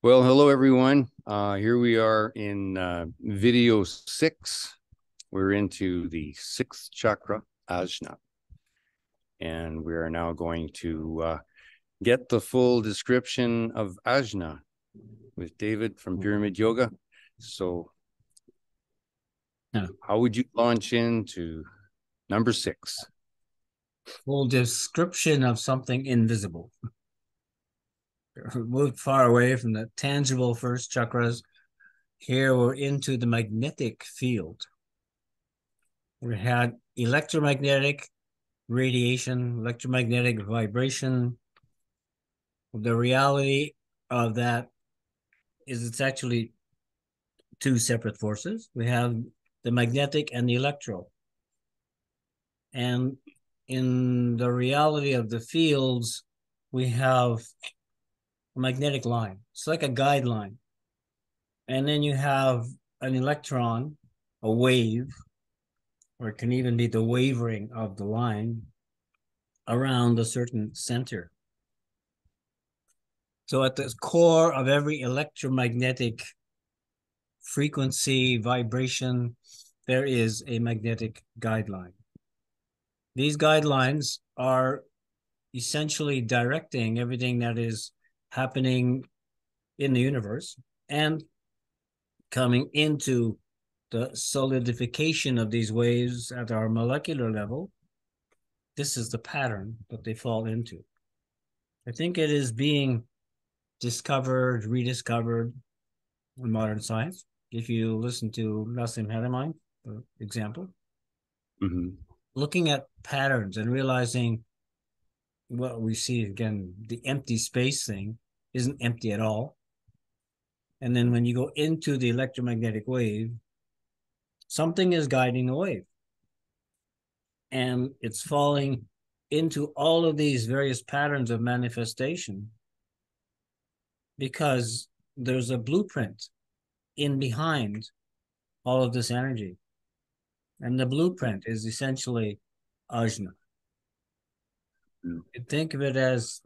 Well, hello everyone. Here we are in video 6. We're into the sixth chakra, AJNA, and we are now going to get the full description of AJNA with David from Pyramid Yoga. So, Yeah. how would you launch into number 6? Full description of something invisible. Moved far away from the tangible first chakras. Here we're into the magnetic field. We had electromagnetic radiation, electromagnetic vibration. The reality of that is it's actually two separate forces. We have the magnetic and the electro. And in the reality of the fields, we have a magnetic line. It's like a guideline. And then you have an electron, a wave, or it can even be the wavering of the line around a certain center. So at the core of every electromagnetic frequency, vibration, there is a magnetic guideline. These guidelines are essentially directing everything that is happening in the universe and coming into the solidification of these waves at our molecular level. This is the pattern that they fall into. I think it is being discovered, rediscovered in modern science. If you listen to Nassim Haramein, for example, looking at patterns and realizing what we see again, the empty space thing isn't empty at all. And then when you go into the electromagnetic wave, something is guiding the wave. And it's falling into all of these various patterns of manifestation because there's a blueprint in behind all of this energy. And the blueprint is essentially ajna. You think of it as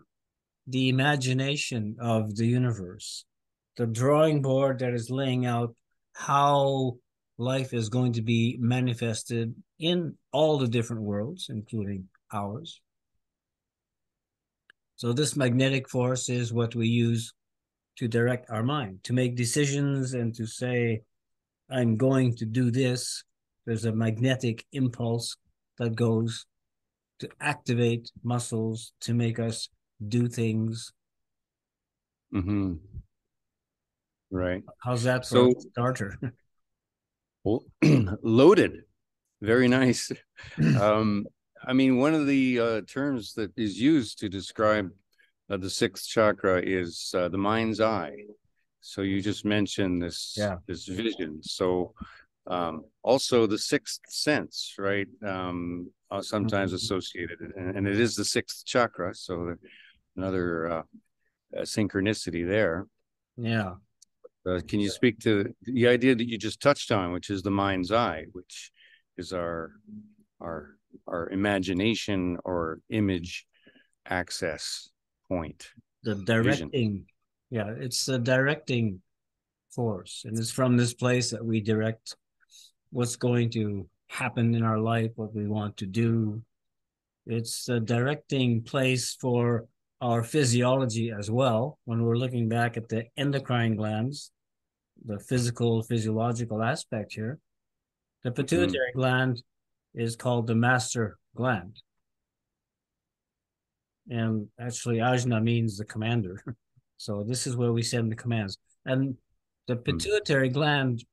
the imagination of the universe, the drawing board that is laying out how life is going to be manifested in all the different worlds, including ours. So this magnetic force is what we use to direct our mind, to make decisions and to say, I'm going to do this. There's a magnetic impulse that goes to activate muscles to make us do things. Right. How's that for So, a starter? well, loaded. Very nice. I mean, one of the terms that is used to describe the sixth chakra is the mind's eye. So you just mentioned this vision. So also the sixth sense, right? Sometimes associated, and it is the sixth chakra. So another synchronicity there. Yeah. Can you speak to the idea that you just touched on, which is the mind's eye, which is our imagination or image access point? The Vision. directing. Yeah, it's the directing force. And it's from this place that we direct what's going to happen in our life, what we want to do. It's the directing place for our physiology as well. When we're looking back at the endocrine glands, the physiological aspect here, the pituitary gland is called the master gland. And actually, Ajna means the commander. So this is where we send the commands. And the pituitary gland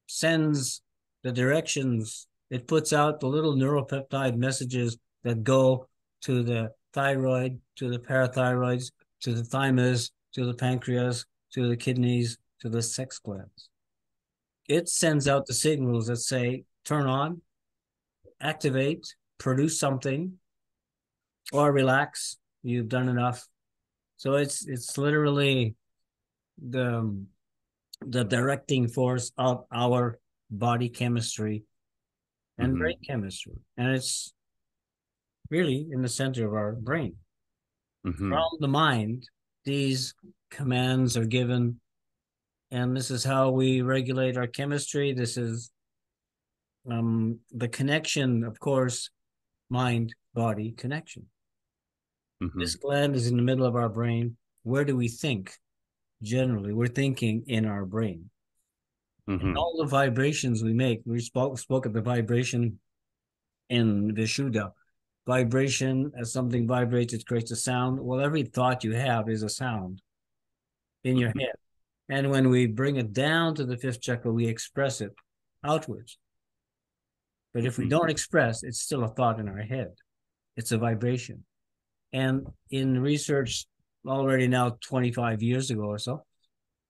sends the directions. It puts out the little neuropeptide messages that go to the thyroid, to the parathyroids, to the thymus, to the pancreas, to the kidneys, to the sex glands. It sends out the signals that say, turn on, activate, produce something, or relax. You've done enough. So it's literally the directing force of our body chemistry and brain chemistry. And it's really in the center of our brain. From the mind, these commands are given, and this is how we regulate our chemistry. This is the connection, of course, mind-body connection. This gland is in the middle of our brain. Where do we think? Generally, we're thinking in our brain. And all the vibrations we make, we spoke of the vibration in Vishuddha. Vibration, as something vibrates, it creates a sound. Well, every thought you have is a sound in your head. And when we bring it down to the fifth chakra, we express it outwards. But if we don't express, it's still a thought in our head. It's a vibration. And in research already now 25 years ago or so,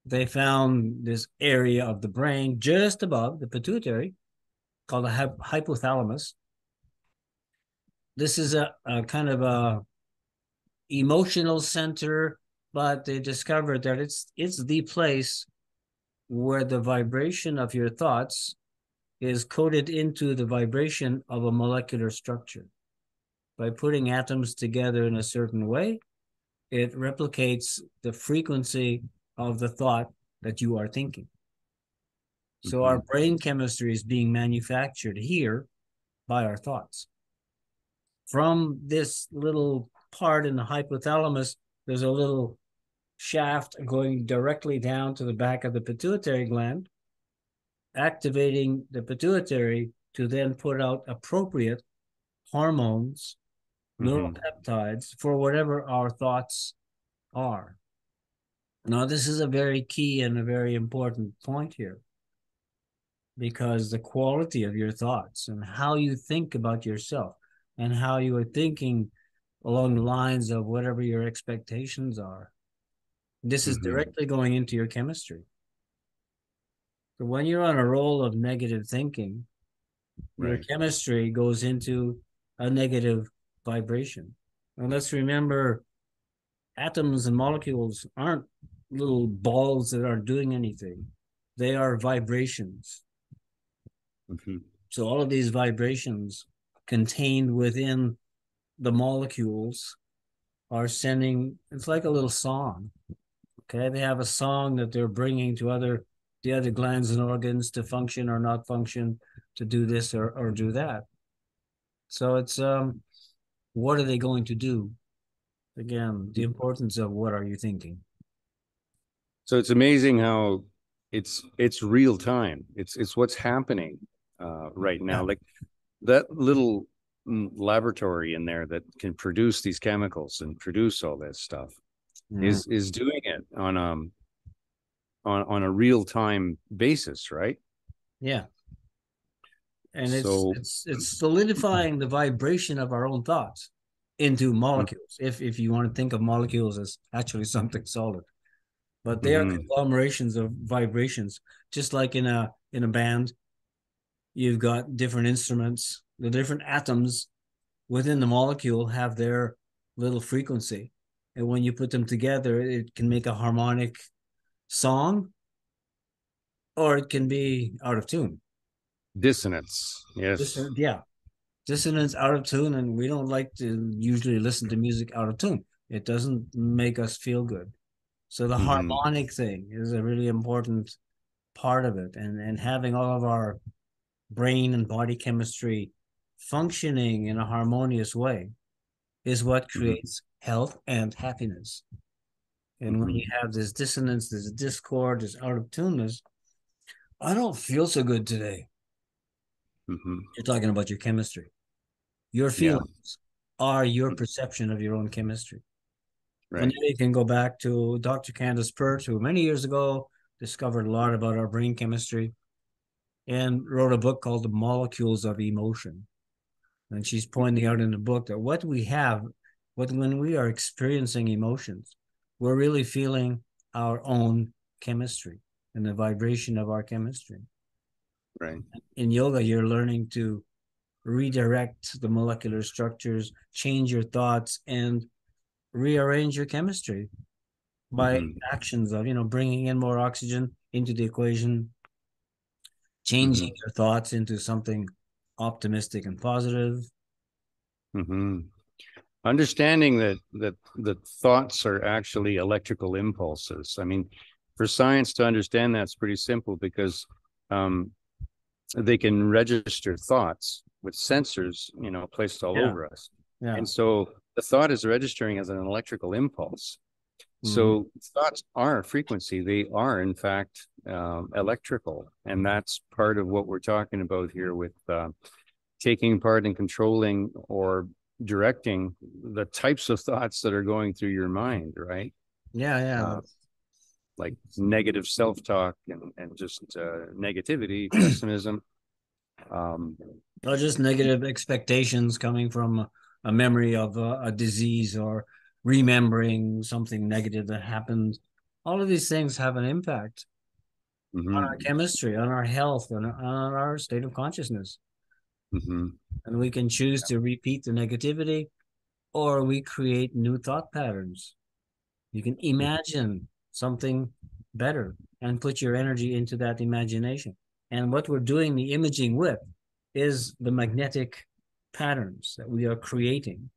they found this area of the brain just above the pituitary called the hypothalamus. This is a kind of a emotional center, but they discovered that it's the place where the vibration of your thoughts is coded into the vibration of a molecular structure. By putting atoms together in a certain way, it replicates the frequency of the thought that you are thinking. So our brain chemistry is being manufactured here by our thoughts. From this little part in the hypothalamus, there's a little shaft going directly down to the back of the pituitary gland, activating the pituitary to then put out appropriate hormones, neuropeptides for whatever our thoughts are. Now, this is a very key and a very important point here, because the quality of your thoughts and how you think about yourself and how you are thinking along the lines of whatever your expectations are, this is directly going into your chemistry. So when you're on a roll of negative thinking, your chemistry goes into a negative vibration. And let's remember, atoms and molecules aren't little balls that aren't doing anything. They are vibrations. So all of these vibrations contained within the molecules are sending, it's like a little song. Okay, they have a song that they're bringing to the other glands and organs to function or not function, to do this or do that. So it's what are they going to do? Again, the importance of what are you thinking? So it's amazing how it's real time. It's what's happening right now. Like that little laboratory in there that can produce these chemicals and produce all this stuff is doing it on a real time basis, right? Yeah. And so, it's solidifying the vibration of our own thoughts into molecules. If you want to think of molecules as actually something solid, but they are conglomerations of vibrations. Just like in a band, you've got different instruments. The different atoms within the molecule have their little frequency, and when you put them together, it can make a harmonic song, or it can be out of tune. Dissonance, yes. Dissonance, out of tune, and we don't like to usually listen to music out of tune. It doesn't make us feel good. So the harmonic thing is a really important part of it, and having all of our brain and body chemistry functioning in a harmonious way is what creates health and happiness. And when you have this dissonance, this discord, this out of tuneness, I don't feel so good today. You're talking about your chemistry. Your feelings are your perception of your own chemistry. Right. And you can go back to Dr. Candace Pert, who many years ago discovered a lot about our brain chemistry and wrote a book called The Molecules of Emotion. And she's pointing out in the book that what we have, when we are experiencing emotions, we're really feeling our own chemistry and the vibration of our chemistry. Right. In yoga, you're learning to redirect the molecular structures, change your thoughts, and rearrange your chemistry by actions of, bringing in more oxygen into the equation, changing your thoughts into something optimistic and positive. understanding that thoughts are actually electrical impulses. I mean, for science to understand that's pretty simple because um, they can register thoughts with sensors, placed all Yeah. over us. Yeah. And so the thought is registering as an electrical impulse. Mm-hmm. So thoughts are frequency. They are, in fact, electrical. And that's part of what we're talking about here with taking part in controlling or directing the types of thoughts that are going through your mind, right? Yeah, yeah. Uh, like negative self-talk and just negativity, pessimism. Um, Or just negative expectations coming from a memory of a disease or remembering something negative that happened. All of these things have an impact on our mhm, chemistry, on our health, on our state of consciousness. mhm, And we can choose to repeat the negativity or we create new thought patterns. You can imagine something better and put your energy into that imagination. And what we're doing the imaging with is the magnetic patterns that we are creating.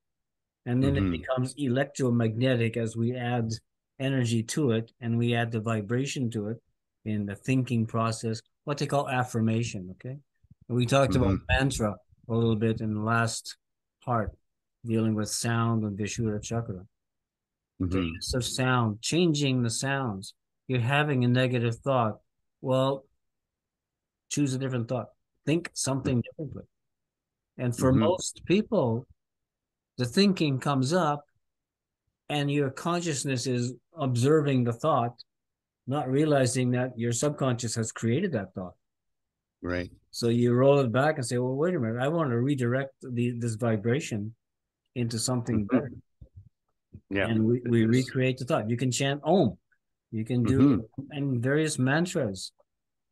And then it mhm, becomes electromagnetic as we add energy to it and we add the vibration to it in the thinking process, what they call affirmation. Okay. We talked about mhm, mantra a little bit in the last part, dealing with sound and Vishuddha chakra. The mhm, use of sound, changing the sounds. You're having a negative thought. Well, choose a different thought. Think something differently. And for mhm. most people, the thinking comes up and your consciousness is observing the thought, not realizing that your subconscious has created that thought. Right. So you roll it back and say, well, wait a minute, I want to redirect this vibration into something better. Mhm. Yeah. And we recreate the thought. You can chant Om. You can do Mhm. and various mantras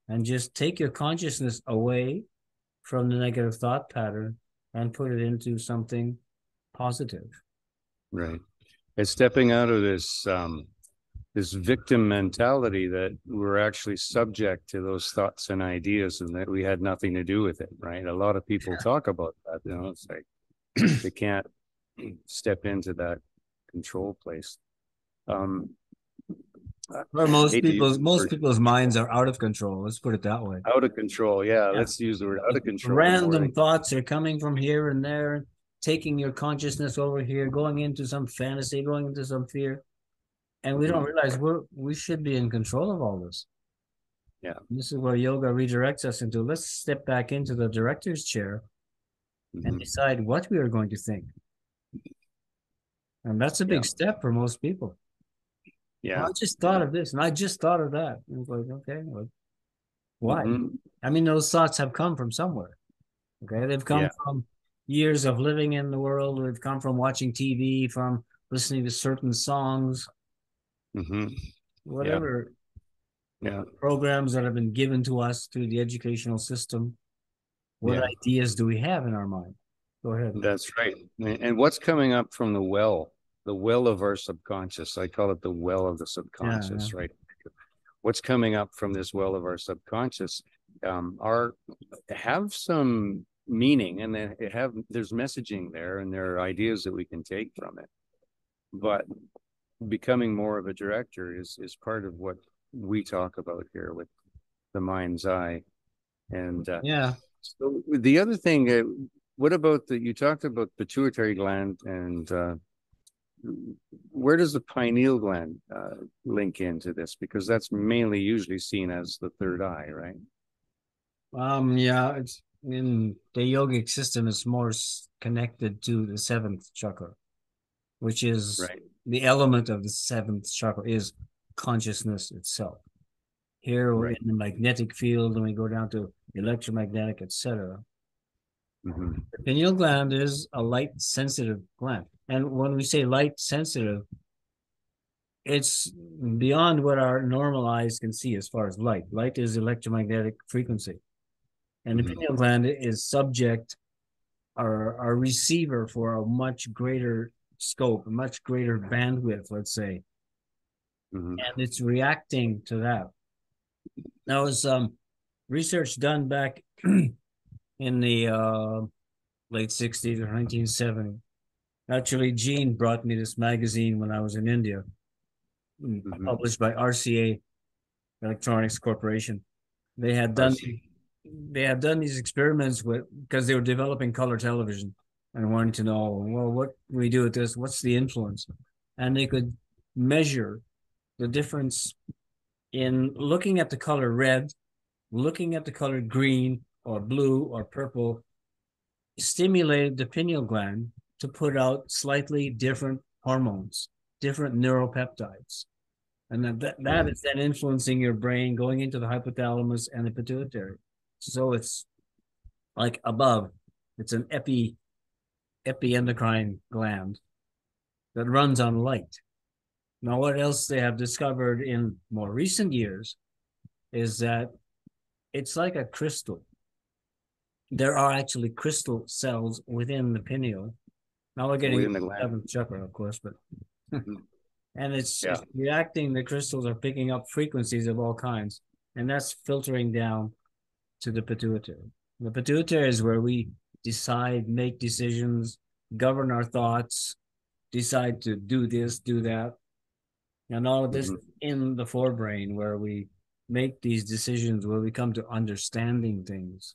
and just take your consciousness away from the negative thought pattern and put it into something positive. Right. It's stepping out of this victim mentality that we're actually subject to those thoughts and ideas and that we had nothing to do with it, right? A lot of people talk about that, it's like they can't step into that control place. Um, I Or hate to use the most word people's minds are out of control. Let's put it that way. out of control. Yeah, Yeah. let's use the word out of control more. Random thoughts are coming from here and there, taking your consciousness over here, going into some fantasy, going into some fear. And we don't Mhm. realize we should be in control of all this. Yeah. This is where yoga redirects us into let's step back into the director's chair and Mhm. decide what we are going to think. And that's a Yeah. big step for most people. Well, Yeah. I just thought Yeah. of this and I just thought of that. And it's like, okay, well, why? Mhm. I mean, those thoughts have come from somewhere. Okay. They've come Yeah. from years of living in the world. They've come from watching TV, from listening to certain songs, Mhm. Yeah. whatever Yeah. programs that have been given to us through the educational system. What Yeah. ideas do we have in our mind? Go ahead. That's right. And what's coming up from the well of our subconscious? I call it the well of the Yeah, yeah. subconscious, right? What's coming up from this well of our subconscious are have some meaning, and there's messaging there, and there are ideas that we can take from it. But becoming more of a director is part of what we talk about here with the mind's eye. And Yeah. so the other thing, what about you talked about pituitary gland and where does the pineal gland link into this? Because that's mainly usually seen as the third eye, right? Yeah, it's in the yogic system is more connected to the seventh chakra, which is Right. the element of the seventh chakra is consciousness itself. Here we're in Right. the magnetic field, and we go down to electromagnetic, etc. Mm-hmm. The pineal gland is a light sensitive gland. And when we say light sensitive, it's beyond what our normal eyes can see as far as light. Light is electromagnetic frequency. And the Mm-hmm. pineal gland is subject or a receiver for a much greater scope, a much greater bandwidth, let's say. Mm-hmm. And it's reacting to that. Now, was research done back in the late 60s or 1970s Actually, Gene brought me this magazine when I was in India, published by RCA Electronics Corporation. They had done RC. they had done these experiments with because they were developing color television and wanted to know, well, what we do with this? What's the influence? And they could measure the difference in looking at the color red, looking at the color green or blue or purple, stimulated the pineal gland to put out slightly different hormones, different neuropeptides. And that is then influencing your brain, going into the hypothalamus and the pituitary. So it's like above, it's an epiendocrine gland that runs on light. Now, what else they have discovered in more recent years is that it's like a crystal. There are actually crystal cells within the pineal. Now we're getting Within the gland. seventh chakra, of course, but and it's Yeah. reacting. The crystals are picking up frequencies of all kinds, and that's filtering down to the pituitary. The pituitary is where we decide, make decisions, govern our thoughts, decide to do this, do that, and all of this in the forebrain where we make these decisions, where we come to understanding things.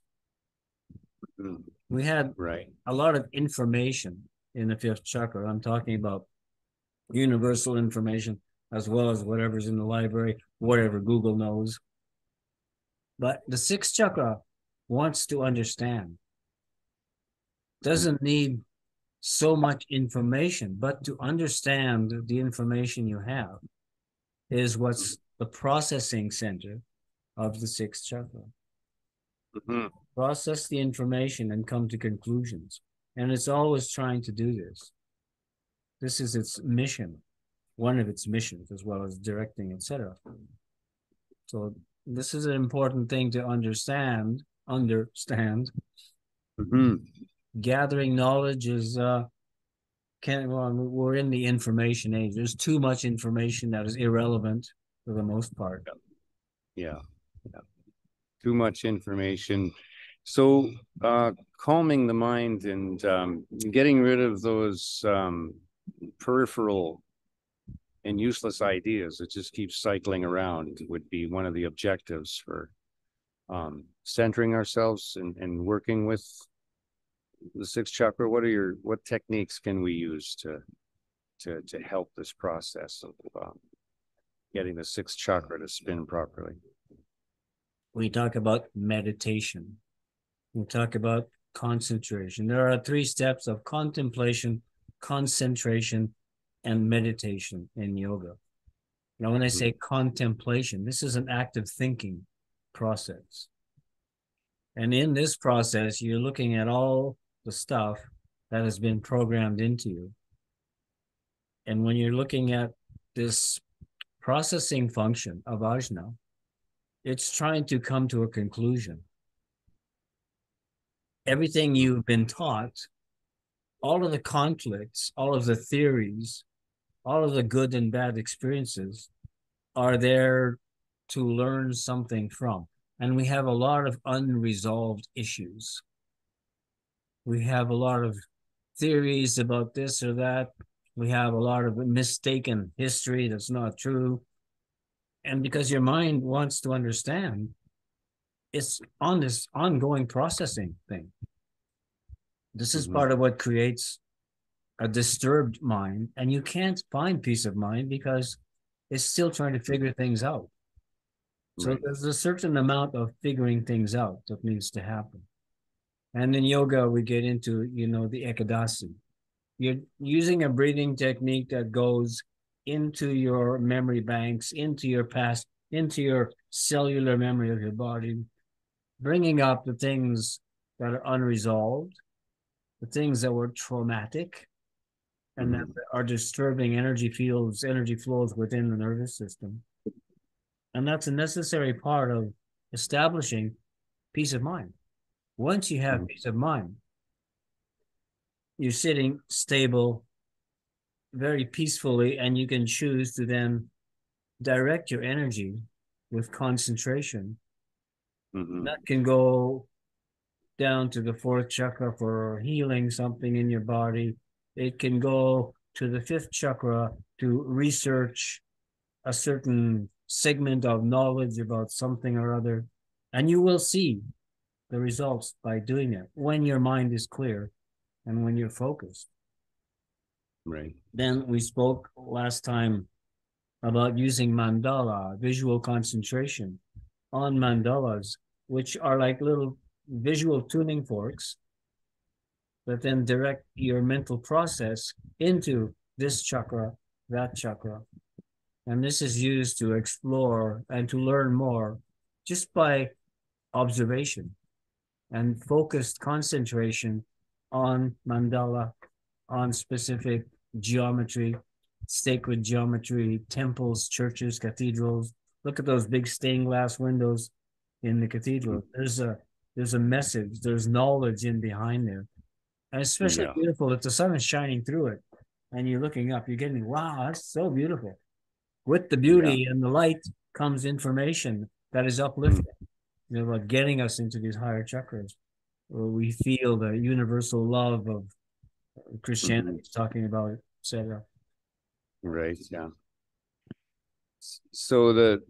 We had Right. a lot of information in the fifth chakra. I'm talking about universal information as well as whatever's in the library, whatever Google knows. But the sixth chakra wants to understand, doesn't need so much information, but to understand the information you have is what's the processing center of the sixth chakra. Process the information and come to conclusions. And it's always trying to do this. This is its mission, one of its missions, as well as directing, etc. So this is an important thing to understand. Gathering knowledge is we're in the information age. There's too much information that is irrelevant for the most part. Yeah. Too much information. So calming the mind and getting rid of those peripheral and useless ideas that just keep cycling around would be one of the objectives for centering ourselves and working with the sixth chakra. What techniques can we use to help this process of getting the sixth chakra to spin properly? We talk about meditation. We talk about concentration. There are 3 steps of contemplation, concentration, and meditation in yoga. Now, when I say contemplation, this is an active thinking process. And in this process, you're looking at all the stuff that has been programmed into you. And when you're looking at this processing function of AJNA, it's trying to come to a conclusion. Everything you've been taught, all of the conflicts, all of the theories, all of the good and bad experiences are there to learn something from. And we have a lot of unresolved issues. We have a lot of theories about this or that. We have a lot of mistaken history that's not true. And because your mind wants to understand, it's on this ongoing processing thing. This is part of what creates a disturbed mind, and you can't find peace of mind because it's still trying to figure things out. So there's a certain amount of figuring things out that needs to happen. And in yoga, we get into, the ekadasi. You're using a breathing technique that goes into your memory banks, into your past, into your cellular memory of your body, bringing up the things that are unresolved, the things that were traumatic, and that are disturbing energy fields, energy flows within the nervous system. And that's a necessary part of establishing peace of mind. Once you have peace of mind, you're sitting stable, very peacefully, and you can choose to then direct your energy with concentration. That can go down to the 4th chakra for healing something in your body. It can go to the fifth chakra to research a certain segment of knowledge about something or other. And you will see the results by doing it when your mind is clear and when you're focused. Right. Then we spoke last time about using mandala, visual concentration on mandalas, which are like little visual tuning forks that then direct your mental process into this chakra, that chakra. And this is used to explore and to learn more just by observation and focused concentration on mandala, on specific geometry, sacred geometry, temples, churches, cathedrals. Look at those big stained glass windows in the cathedral. There's a message, there's knowledge in behind there. And it's especially beautiful if the sun is shining through it and you're looking up, you're getting, wow, that's so beautiful. With the beauty and the light comes information that is uplifting, about getting us into these higher chakras where we feel the universal love of Christianity is talking about, etc. Right. Yeah. So the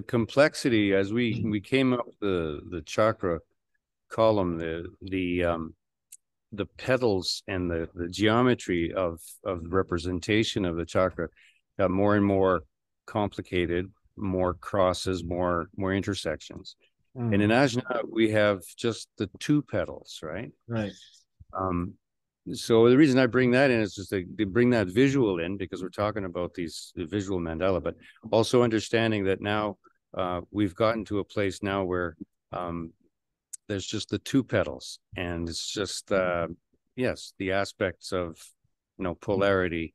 complexity as we came up the chakra column, the petals and the geometry of representation of the chakra got more and more complicated, more crosses, more intersections. And in AJNA, we have just the two petals, right? Right. So the reason I bring that in is just to bring that visual in, because we're talking about the visual mandala, but also understanding that now we've gotten to a place now where there's just the two petals, and it's just yes, the aspects of polarity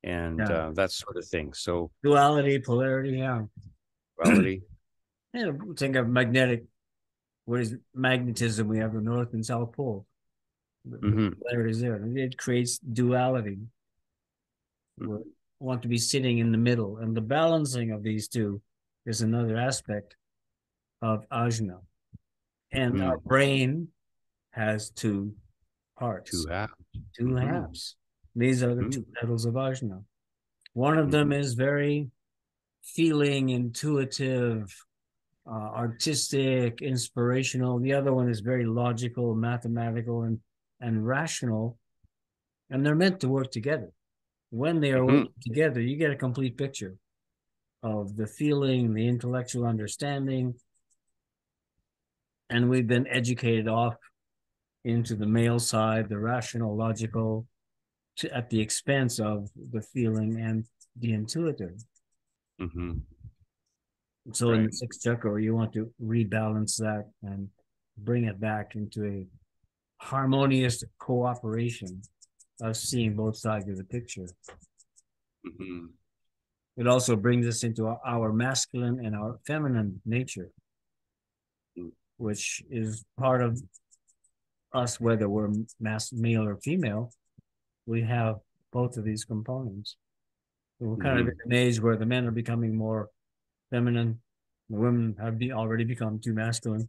and that sort of thing. So duality, polarity, duality. Yeah, think of magnetic. What is magnetism? We have the North and South Pole. The polarity is there. It creates duality. We want to be sitting in the middle, and the balancing of these two is another aspect of AJNA. And our brain has two parts, two halves. These are the two petals of Ajna. One of them is very feeling, intuitive, artistic, inspirational. The other one is very logical, mathematical, and rational. And they're meant to work together. When they are working together, you get a complete picture of the feeling, the intellectual understanding. And we've been educated off into the male side, the rational, logical, at the expense of the feeling and the intuitive. So in the sixth chakra, you want to rebalance that and bring it back into a harmonious cooperation of seeing both sides of the picture. It also brings us into our masculine and our feminine nature, which is part of us, whether we're male or female. We have both of these components. So we're kind of in an age where the men are becoming more feminine, the women have already become too masculine.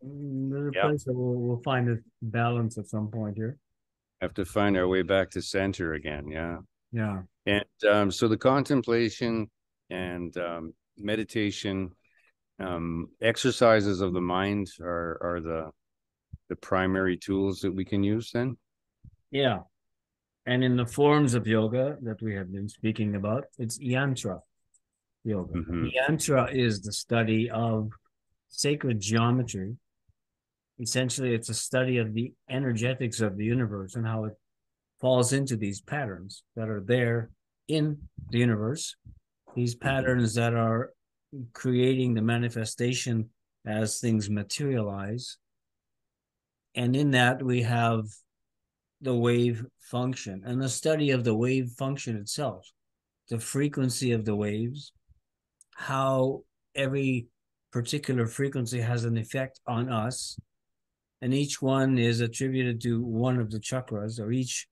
There's a place that we'll find a balance at some point here. Have to find our way back to center again. Yeah. And so the contemplation and meditation, exercises of the mind are the primary tools that we can use then? Yeah. And in the forms of yoga that we have been speaking about, it's Yantra Yoga. Yantra is the study of sacred geometry. Essentially, it's a study of the energetics of the universe and how it falls into these patterns that are there in the universe, these patterns that are creating the manifestation as things materialize. And in that, we have the wave function and the study of the wave function itself, the frequency of the waves, how every particular frequency has an effect on us. And each one is attributed to one of the chakras, or each,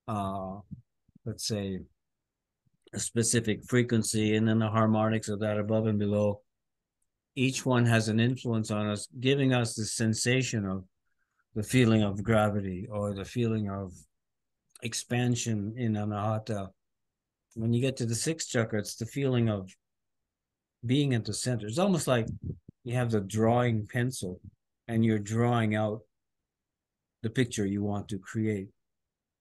let's say, a specific frequency, and then the harmonics of that above and below. Each one has an influence on us, giving us the sensation of the feeling of gravity or the feeling of expansion in Anahata. When you get to the sixth chakra, it's the feeling of being at the center. It's almost like you have the drawing pencil and you're drawing out the picture you want to create.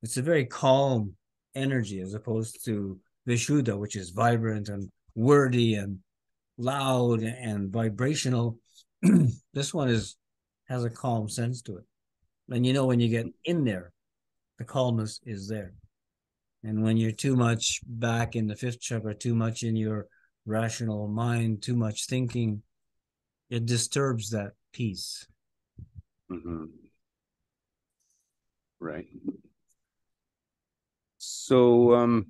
It's a very calm energy as opposed to Vishuddha, which is vibrant and wordy and loud and vibrational. This one has a calm sense to it. And you know, when you get in there, the calmness is there. And when you're too much back in the fifth chakra, too much in your rational mind, too much thinking, it disturbs that peace. Mm-hmm. Right. So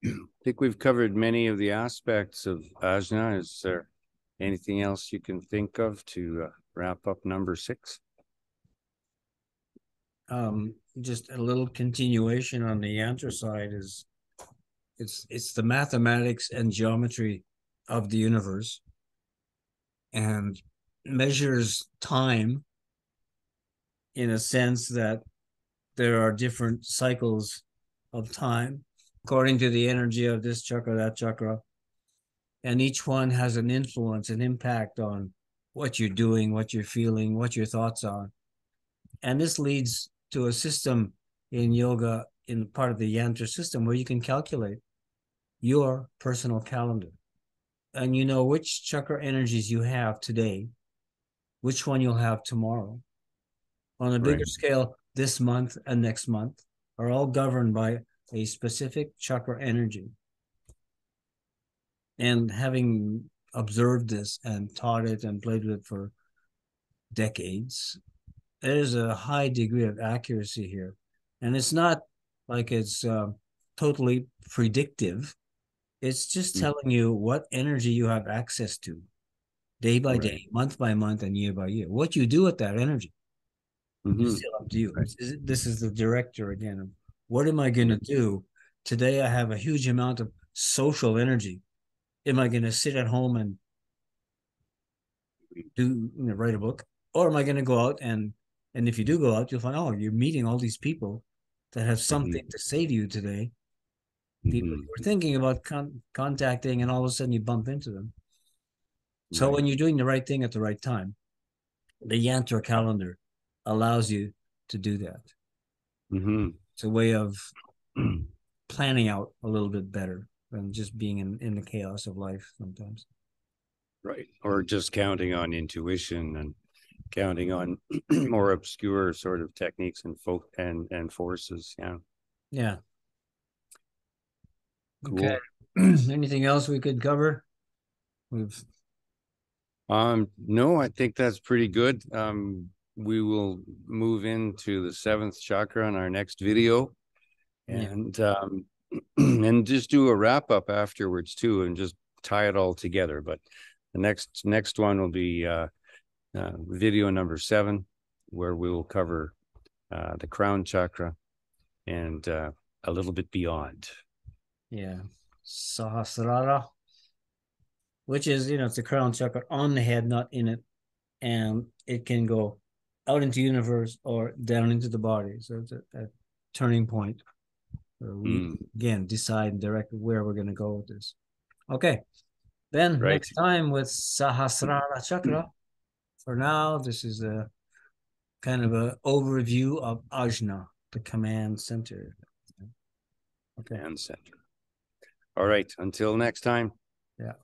I think we've covered many of the aspects of AJNA. Is there anything else you can think of to wrap up number 6? Just a little continuation on the yantra side is it's the mathematics and geometry of the universe and measures time in a sense that there are different cycles of time according to the energy of this chakra, that chakra. And each one has an influence, an impact on what you're doing, what you're feeling, what your thoughts are. And this leads to a system in yoga, in part of the yantra system, where you can calculate your personal calendar. And you know which chakra energies you have today, which one you'll have tomorrow. On a bigger scale, this month and next month are all governed by a specific chakra energy. And having observed this and taught it and played with it for decades, there's a high degree of accuracy here. And it's not like it's totally predictive. It's just telling you what energy you have access to day by day, month by month, and year by year. What you do with that energy is still up to you. This is the director again. What am I going to do? Today, I have a huge amount of social energy. Am I going to sit at home and write a book? Or am I going to go out and if you do go out, you'll find, oh, you're meeting all these people that have something to say to you today. People you were thinking about contacting, and all of a sudden you bump into them. So when you're doing the right thing at the right time, the Yantra calendar allows you to do that. It's a way of planning out a little bit better than just being in the chaos of life sometimes. Right. Or just counting on intuition and counting on more obscure sort of techniques and forces. Yeah. Yeah. Cool. Okay. Anything else we could cover? No, I think that's pretty good. We will move into the 7th chakra in our next video, and and just do a wrap up afterwards too, and just tie it all together. But the next one will be video number 7, where we will cover the crown chakra and a little bit beyond. Yeah, Sahasrara, which is, it's the crown chakra on the head, not in it, and it can go out into the universe or down into the body. So it's a turning point where we again decide and direct where we're going to go with this. Okay, then next time with Sahasrara chakra. For now, this is a kind of an overview of AJNA, the command center. Okay. Command center. All right. Until next time. Yeah.